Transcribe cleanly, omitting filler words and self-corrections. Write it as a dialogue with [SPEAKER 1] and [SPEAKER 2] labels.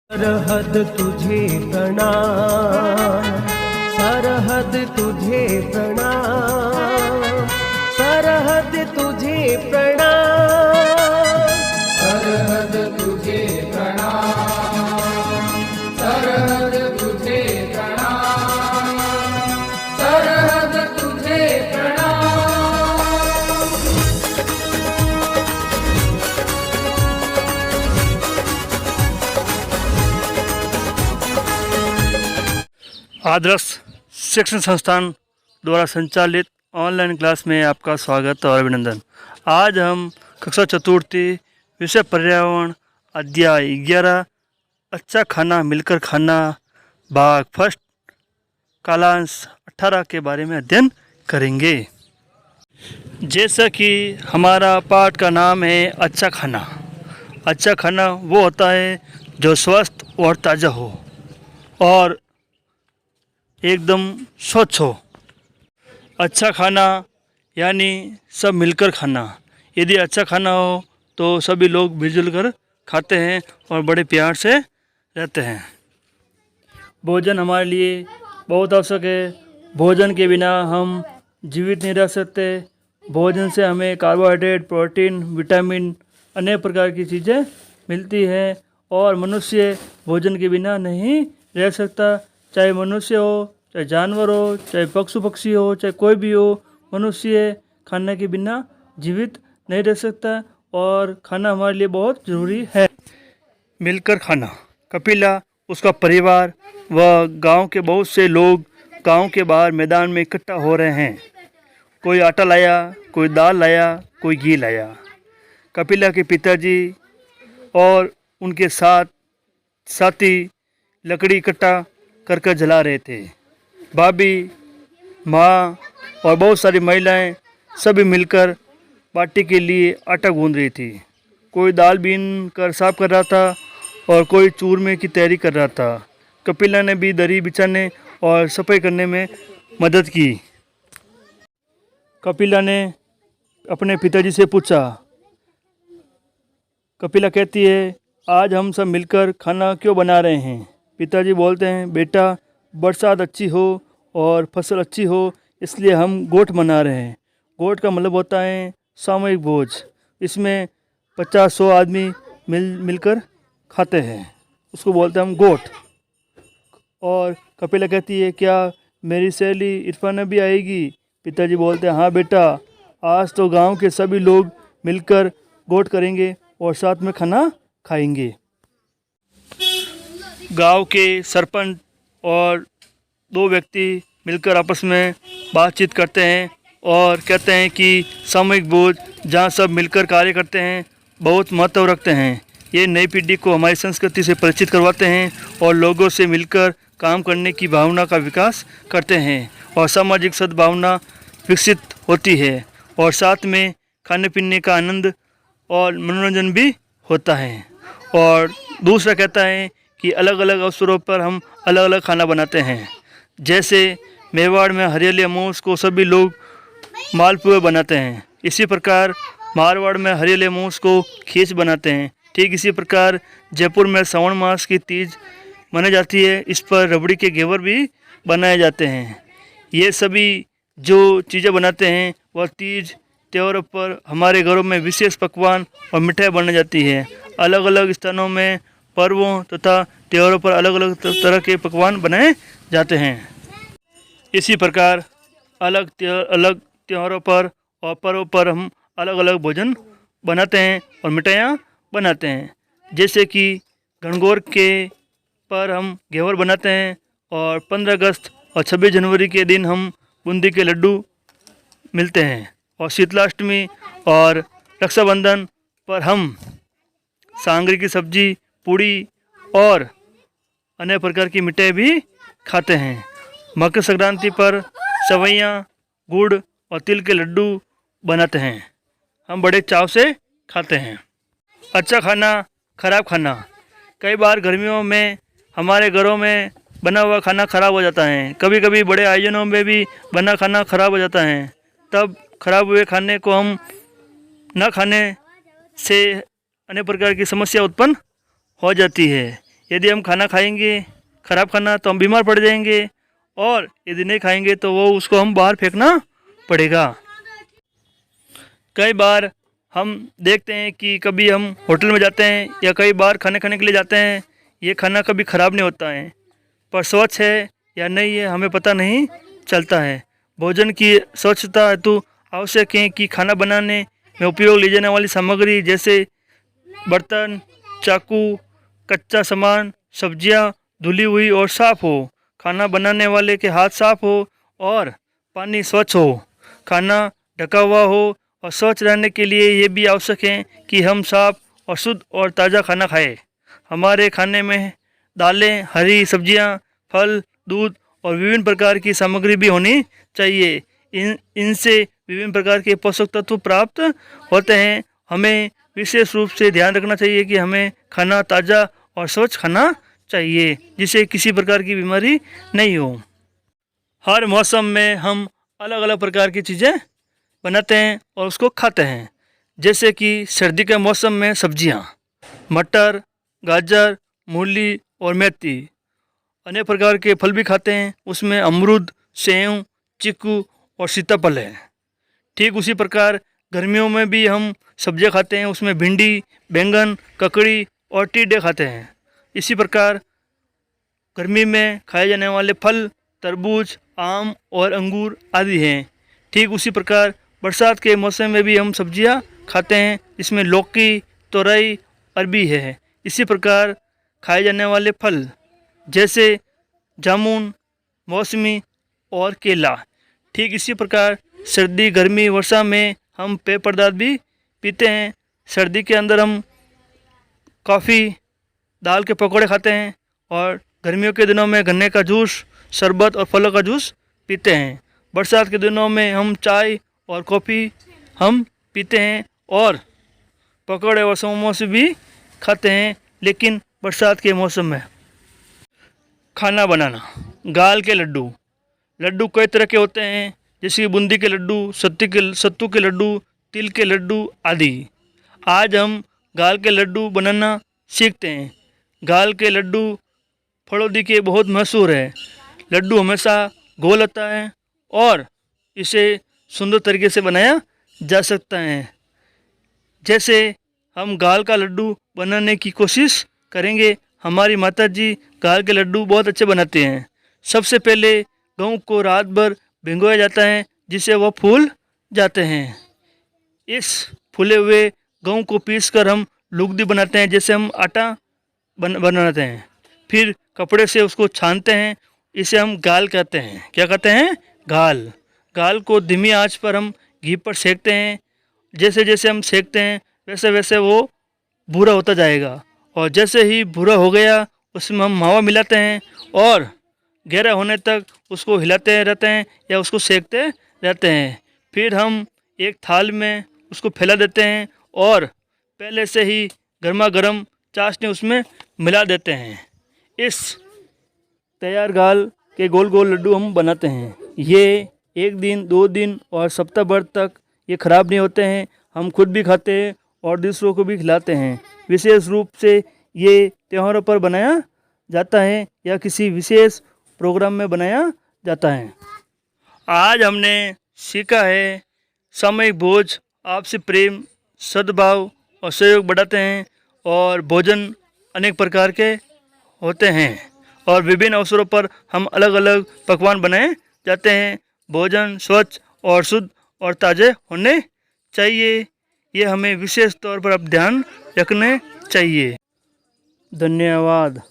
[SPEAKER 1] सरहद तुझे प्रणाम, सरहद तुझे प्रणाम, सरहद तुझे प्रणाम,
[SPEAKER 2] सरहद तुझे प्रणाम, सरहद तुझे प्रणाम, सरहद तुझे प्रणाम।
[SPEAKER 3] आदर्श शिक्षण संस्थान द्वारा संचालित ऑनलाइन क्लास में आपका स्वागत और अभिनंदन। आज हम कक्षा चतुर्थी विषय पर्यावरण अध्याय 11 अच्छा खाना मिलकर खाना भाग फर्स्ट कालांश 18 के बारे में अध्ययन करेंगे। जैसा कि हमारा पाठ का नाम है अच्छा खाना। अच्छा खाना वो होता है जो स्वस्थ और ताज़ा हो और एकदम स्वच्छ हो। अच्छा खाना यानी सब मिलकर खाना। यदि अच्छा खाना हो तो सभी लोग मिलजुल कर खाते हैं और बड़े प्यार से रहते हैं। भोजन हमारे लिए बहुत आवश्यक है। भोजन के बिना हम जीवित नहीं रह सकते। भोजन से हमें कार्बोहाइड्रेट, प्रोटीन, विटामिन, अनेक प्रकार की चीज़ें मिलती हैं और मनुष्य भोजन के बिना नहीं रह सकता। चाहे मनुष्य हो, चाहे जानवर हो, चाहे पशु पक्षी हो, चाहे कोई भी हो, मनुष्य खाने के बिना जीवित नहीं रह सकता और खाना हमारे लिए बहुत ज़रूरी है। मिलकर खाना। कपिला, उसका परिवार व गांव के बहुत से लोग गांव के बाहर मैदान में इकट्ठा हो रहे हैं। कोई आटा लाया, कोई दाल लाया, कोई घी लाया। कपिला के पिताजी और उनके साथी लकड़ी इकट्ठा कर जला रहे थे। भाभी, माँ और बहुत सारी महिलाएं सभी मिलकर पार्टी के लिए आटा गूंद रही थी। कोई दाल बीन कर साफ कर रहा था और कोई चूरमे की तैयारी कर रहा था। कपिला ने भी दरी बिछाने और सफाई करने में मदद की। कपिला ने अपने पिताजी से पूछा। कपिला कहती है, आज हम सब मिलकर खाना क्यों बना रहे हैं? पिताजी बोलते हैं, बेटा बरसात अच्छी हो और फसल अच्छी हो इसलिए हम गोठ मना रहे हैं। गोठ का मतलब होता है सामूहिक भोज। इसमें 50-100 आदमी मिलकर खाते हैं, उसको बोलते हैं हम गोठ। और कपिला कहती है, क्या मेरी सहेली इरफाना भी आएगी? पिताजी बोलते हैं, हाँ बेटा, आज तो गांव के सभी लोग मिलकर गोठ करेंगे और साथ में खाना खाएंगे। गांव के सरपंच और 2 व्यक्ति मिलकर आपस में बातचीत करते हैं और कहते हैं कि सामूहिक भोज जहां सब मिलकर कार्य करते हैं बहुत महत्व रखते हैं। ये नई पीढ़ी को हमारी संस्कृति से परिचित करवाते हैं और लोगों से मिलकर काम करने की भावना का विकास करते हैं और सामाजिक सद्भावना विकसित होती है और साथ में खाने पीने का आनंद और मनोरंजन भी होता है। और दूसरा कहता है कि अलग अलग अवसरों पर हम अलग अलग खाना बनाते हैं। जैसे मेवाड़ में हरियाली अमावस को सभी लोग मालपुए बनाते हैं। इसी प्रकार मारवाड़ में हरियाली अमावस को खीच बनाते हैं। ठीक इसी प्रकार जयपुर में श्रावण मास की तीज मनाई जाती है। इस पर रबड़ी के घेवर भी बनाए जाते हैं। ये सभी जो चीज़ें बनाते हैं वह तीज त्योहारों पर हमारे घरों में विशेष पकवान और मिठाई बनाई जाती है। अलग अलग स्थानों में पर्वों तथा त्योहारों पर अलग अलग तरह के पकवान बनाए जाते हैं। इसी प्रकार अलग त्योहारों पर और पर्वों पर हम अलग अलग भोजन बनाते हैं और मिठाइयाँ बनाते हैं। जैसे कि गणगौर के पर हम घेवर बनाते हैं और 15 अगस्त और 26 जनवरी के दिन हम बूंदी के लड्डू मिलते हैं और शीतलाष्टमी और रक्षाबंधन पर हम सांगरी की सब्जी, पूड़ी और अन्य प्रकार की मिठाई भी खाते हैं। मकर संक्रांति पर सवैयाँ, गुड़ और तिल के लड्डू बनाते हैं। हम बड़े चाव से खाते हैं। अच्छा खाना, खराब खाना। कई बार गर्मियों में हमारे घरों में बना हुआ खाना खराब हो जाता है। कभी कभी बड़े आयोजनों में भी बना खाना खराब हो जाता है। तब खराब हुए खाने को हम न खाने से अनेक प्रकार की समस्या उत्पन्न हो जाती है। यदि हम खाना खाएंगे खराब खाना तो हम बीमार पड़ जाएंगे, और यदि नहीं खाएंगे तो वो उसको हम बाहर फेंकना पड़ेगा। कई बार हम देखते हैं कि कभी हम होटल में जाते हैं या कई बार खाने खाने के लिए जाते हैं, ये खाना कभी ख़राब नहीं होता है, पर स्वच्छ है या नहीं है हमें पता नहीं चलता है। भोजन की स्वच्छता हेतु आवश्यक है कि खाना बनाने में उपयोग ली जाने वाली सामग्री जैसे बर्तन, चाकू, कच्चा सामान, सब्जियां धुली हुई और साफ़ हो, खाना बनाने वाले के हाथ साफ हो और पानी स्वच्छ हो, खाना ढका हुआ हो, और स्वच्छ रहने के लिए ये भी आवश्यक है कि हम साफ और शुद्ध और ताज़ा खाना खाएं। हमारे खाने में दालें, हरी सब्जियां, फल, दूध और विभिन्न प्रकार की सामग्री भी होनी चाहिए। इनसे विभिन्न प्रकार के पोषक तत्व प्राप्त होते हैं। हमें विशेष रूप से ध्यान रखना चाहिए कि हमें खाना ताज़ा और स्वच्छ खाना चाहिए, जिससे किसी प्रकार की बीमारी नहीं हो। हर मौसम में हम अलग अलग प्रकार की चीज़ें बनाते हैं और उसको खाते हैं। जैसे कि सर्दी के मौसम में सब्जियां, मटर, गाजर, मूली और मेथी। अनेक प्रकार के फल भी खाते हैं, उसमें अमरूद, सेव, चीकू और सीताफल है। ठीक उसी प्रकार गर्मियों में भी हम सब्जियां खाते हैं, उसमें भिंडी, बैंगन, ककड़ी और टिड्डे खाते हैं। इसी प्रकार गर्मी में खाए जाने वाले फल तरबूज, आम और अंगूर आदि हैं। ठीक उसी प्रकार बरसात के मौसम में भी हम सब्जियां खाते हैं, इसमें लौकी, तोरई, अरबी है। इसी प्रकार खाए जाने वाले फल जैसे जामुन, मौसमी और केला। ठीक इसी प्रकार सर्दी, गर्मी, वर्षा में हम पेय पदार्थ भी पीते हैं। सर्दी के अंदर हम कॉफ़ी, दाल के पकौड़े खाते हैं, और गर्मियों के दिनों में गन्ने का जूस, शरबत और फलों का जूस पीते हैं। बरसात के दिनों में हम चाय और कॉफ़ी हम पीते हैं और पकौड़े और समोसे भी खाते हैं। लेकिन बरसात के मौसम में खाना बनाना, गाल के लड्डू। लड्डू कई तरह के होते हैं, जैसे कि बूंदी के लड्डू, सत्तू के लड्डू, तिल के लड्डू आदि। आज हम गाल के लड्डू बनाना सीखते हैं। गाल के लड्डू फड़ौदी के बहुत मशहूर है। लड्डू हमेशा गोल होता है और इसे सुंदर तरीके से बनाया जा सकता है। जैसे हम गाल का लड्डू बनाने की कोशिश करेंगे। हमारी माता जी गाल के लड्डू बहुत अच्छे बनाते हैं। सबसे पहले गेहूं को रात भर भिगोया जाता है, जिससे वह फूल जाते हैं। इस फूले हुए गेहूं को पीसकर हम लुगदी बनाते हैं, जैसे हम आटा बनाते हैं। फिर कपड़े से उसको छानते हैं, इसे हम गाल कहते हैं। क्या कहते हैं? गाल। गाल को धीमी आंच पर हम घी पर सेकते हैं। जैसे जैसे हम सेकते हैं वैसे वैसे वो भूरा होता जाएगा, और जैसे ही भूरा हो गया उसमें हम मावा मिलाते हैं और गहरा होने तक उसको हिलाते रहते हैं या उसको सेकते रहते हैं। फिर हम एक थाल में उसको फैला देते हैं और पहले से ही गर्मा गर्म चाशनी उसमें मिला देते हैं। इस तैयार गाल के गोल गोल लड्डू हम बनाते हैं। ये 1 दिन 2 दिन और सप्ताह भर तक ये ख़राब नहीं होते हैं। हम खुद भी खाते हैं और दूसरों को भी खिलाते हैं। विशेष रूप से ये त्योहारों पर बनाया जाता है या किसी विशेष प्रोग्राम में बनाया जाता है। आज हमने सीखा है सामूहिक भोज आपसी प्रेम, सद्भाव और सहयोग बढ़ाते हैं, और भोजन अनेक प्रकार के होते हैं और विभिन्न अवसरों पर हम अलग अलग पकवान बनाए जाते हैं। भोजन स्वच्छ और शुद्ध और ताज़े होने चाहिए, ये हमें विशेष तौर पर अब ध्यान रखने चाहिए। धन्यवाद।